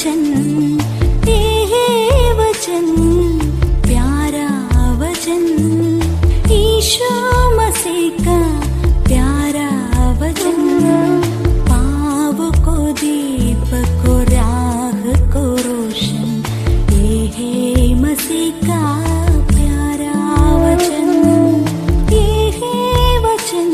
वचन, ये वचन प्यारा वचन, ईशु मसीह का प्यारा वचन, पाव को दीप को राह को रोशन, ये है मसीह का प्यारा वचन, ये है वचन।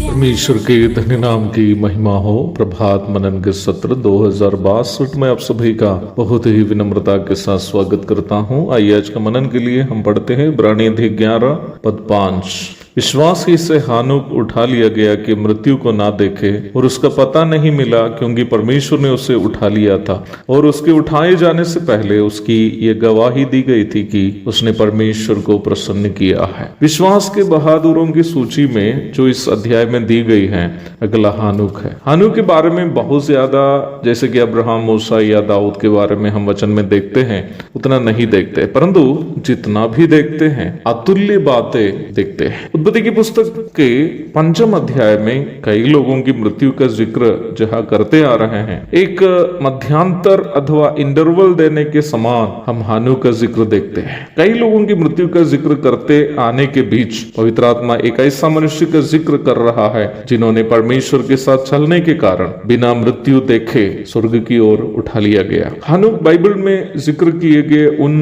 परमेश्वर के धन्य नाम की महिमा हो। प्रभात मनन के सत्र 2062 में आप सभी का बहुत ही विनम्रता के साथ स्वागत करता हूं। आइए आज का मनन के लिए हम पढ़ते हैं इब्रानी अध्याय 11 पद 5। विश्वास ही से हानूक उठा लिया गया कि मृत्यु को ना देखे, और उसका पता नहीं मिला क्योंकि परमेश्वर ने उसे उठा लिया था, और उसके उठाए जाने से पहले उसकी ये गवाही दी गई थी कि उसने परमेश्वर को प्रसन्न किया है। विश्वास के बहादुरों की सूची में जो इस अध्याय में दी गई है, अगला हानूक है। हानूक के बारे में बहुत ज्यादा, जैसे कि अब्राहम, मूसा या दाऊद के बारे में हम वचन में देखते हैं, उतना नहीं देखते, परंतु जितना भी देखते हैं अतुल्य बातें देखते हैं। उत्पत्ति की पुस्तक के 5 अध्याय में कई लोगों की मृत्यु का जिक्र जहां करते आ रहे हैं, एक मध्यांतर अथवा इंटरवल देने के समान हम हानूक का जिक्र देखते हैं। कई लोगों की मृत्यु का जिक्र करते आने के बीच पवित्र आत्मा एक ऐसा मनुष्य का जिक्र कर रहा है जिन्होंने परमेश्वर के साथ चलने के कारण बिना मृत्यु देखे स्वर्ग की ओर उठा लिया गया। हानूक बाइबल में जिक्र किए गए उन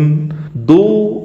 2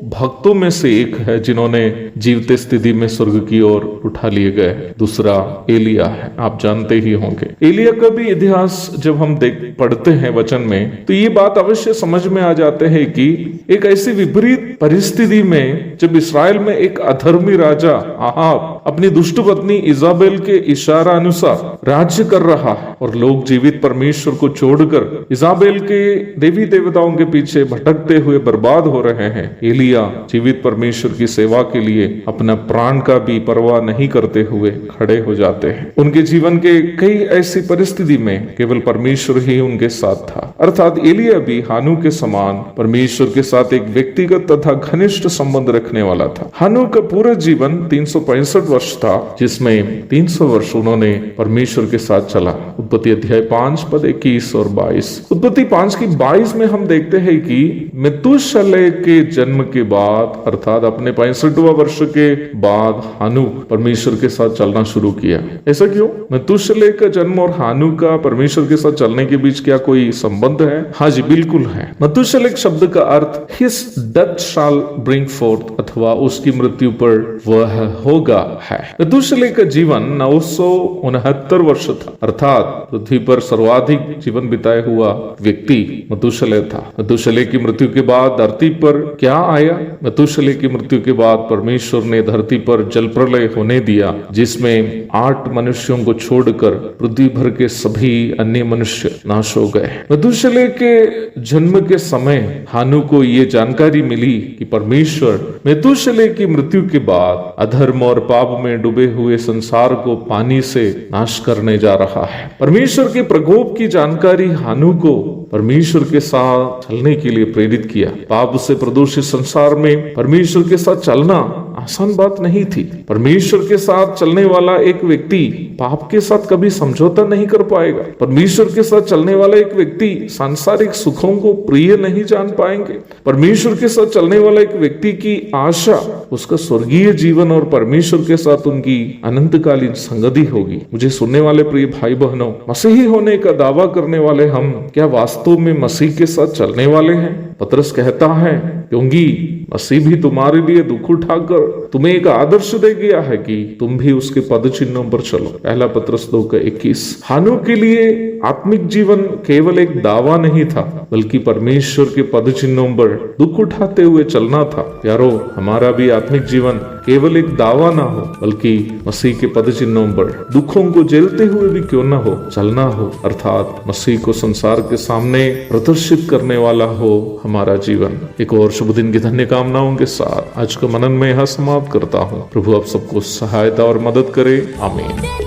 भक्तों में से एक है जिन्होंने जीवते स्थिति में स्वर्ग की ओर उठा लिए गए। दूसरा एलिया है, आप जानते ही होंगे। एलिया का भी इतिहास जब हम पढ़ते हैं वचन में, तो ये बात अवश्य समझ में आ जाते हैं कि एक ऐसी विपरीत परिस्थिति में जब इस्राएल में एक अधर्मी राजा आहाब अपनी दुष्ट पत्नी इजाबेल के इशारा अनुसार राज्य कर रहा है, और लोग जीवित परमेश्वर को छोड़कर इजाबेल के देवी देवताओं के पीछे भटकते हुए बर्बाद हो रहे हैं, एलिया जीवित परमेश्वर की सेवा के लिए अपना प्राण का भी परवाह नहीं करते हुए खड़े हो जाते हैं। उनके जीवन के कई ऐसी परिस्थिति में केवल परमेश्वर ही उनके साथ था। अर्थात एलिया भी हानूक के समान परमेश्वर के साथ एक व्यक्तिगत तथा घनिष्ठ संबंध रखने वाला था। हानूक का पूरा जीवन 365 वर्ष था, जिसमें 300 वर्ष उन्होंने परमेश्वर के साथ चला। उत्पत्ति अध्याय 5 पद 21 और 22। उत्पत्ति 5 की 22 में हम देखते हैं कि मेतुशलह के जन्म के बाद, अर्थात अपने 65वां वर्ष के बाद हानूक परमेश्वर के साथ चलना शुरू किया। ऐसा क्यों? मेतुशलह का जन्म और हानूक का परमेश्वर के साथ चलने के बीच क्या कोई संबंध है? हाँ जी, बिल्कुल है। मेतुशलह शब्द का अर्थ हिज डेथ शैल ब्रिंग फोर्थ, अथवा उसकी मृत्यु पर वह होगा है। मेतुशलह का जीवन 969 वर्ष था, अर्थात पृथ्वी पर सर्वाधिक जीवन बिताए हुआ व्यक्ति मेतुशलह था। मेतुशलह की मृत्यु के बाद धरती पर क्या आया? मेतुशलह की मृत्यु के बाद परमेश्वर ने धरती पर जल प्रलय होने दिया, जिसमें 8 मनुष्यों को छोड़कर पृथ्वी भर के सभी अन्य मनुष्य नाश हो गए। मेतुशलह के जन्म के समय हानूक को ये जानकारी मिली कि परमेश्वर मेतुशलह की मृत्यु के बाद अधर्म और पाप में डूबे हुए संसार को पानी से नाश करने जा रहा है। परमेश्वर के प्रकोप की जानकारी हानूक को परमेश्वर के साथ चलने के लिए प्रेरित किया। पाप से प्रदूषित संसार में परमेश्वर के साथ चलना आसान बात नहीं थी। परमेश्वर के साथ चलने वाला एक व्यक्ति पाप के साथ कभी समझौता नहीं कर पाएगा। परमेश्वर के साथ चलने वाला एक व्यक्ति सांसारिक सुखों को प्रिय नहीं जान पाएंगे। परमेश्वर के साथ चलने वाला एक व्यक्ति की आशा उसका स्वर्गीय जीवन और परमेश्वर के साथ उनकी अनंतकालीन संगति होगी। मुझे सुनने वाले प्रिय भाई बहनों, मसीही होने का दावा करने वाले हम क्या वास्तव में मसीह के साथ चलने वाले हैं? पतरस कहता है, क्योंकि मसीह भी तुम्हारे लिए दुख उठाकर तुम्हें एक आदर्श दे गया है कि तुम भी उसके पद चिन्हों पर चलो। पहला पतरस 2:21। हानूक के लिए आत्मिक जीवन केवल एक दावा नहीं था, बल्कि परमेश्वर के पद चिन्हों पर दुख उठाते हुए चलना था। प्यारो, हमारा भी आत्मिक जीवन केवल एक दावा ना हो, बल्कि मसीह के पद चिन्हों पर दुखों को झेलते हुए भी क्यों ना हो, चलना हो। अर्थात मसीह को संसार के सामने प्रदर्शित करने वाला हो हमारा जीवन। एक और शुभ दिन की धन्य कामनाओं के साथ आज का मनन में यहाँ समाप्त करता हूँ। प्रभु आप सबको सहायता और मदद करे। आमीन।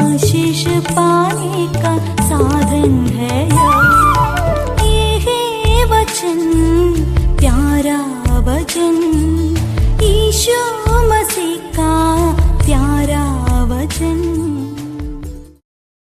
आशीष पाने का साधन है। वचन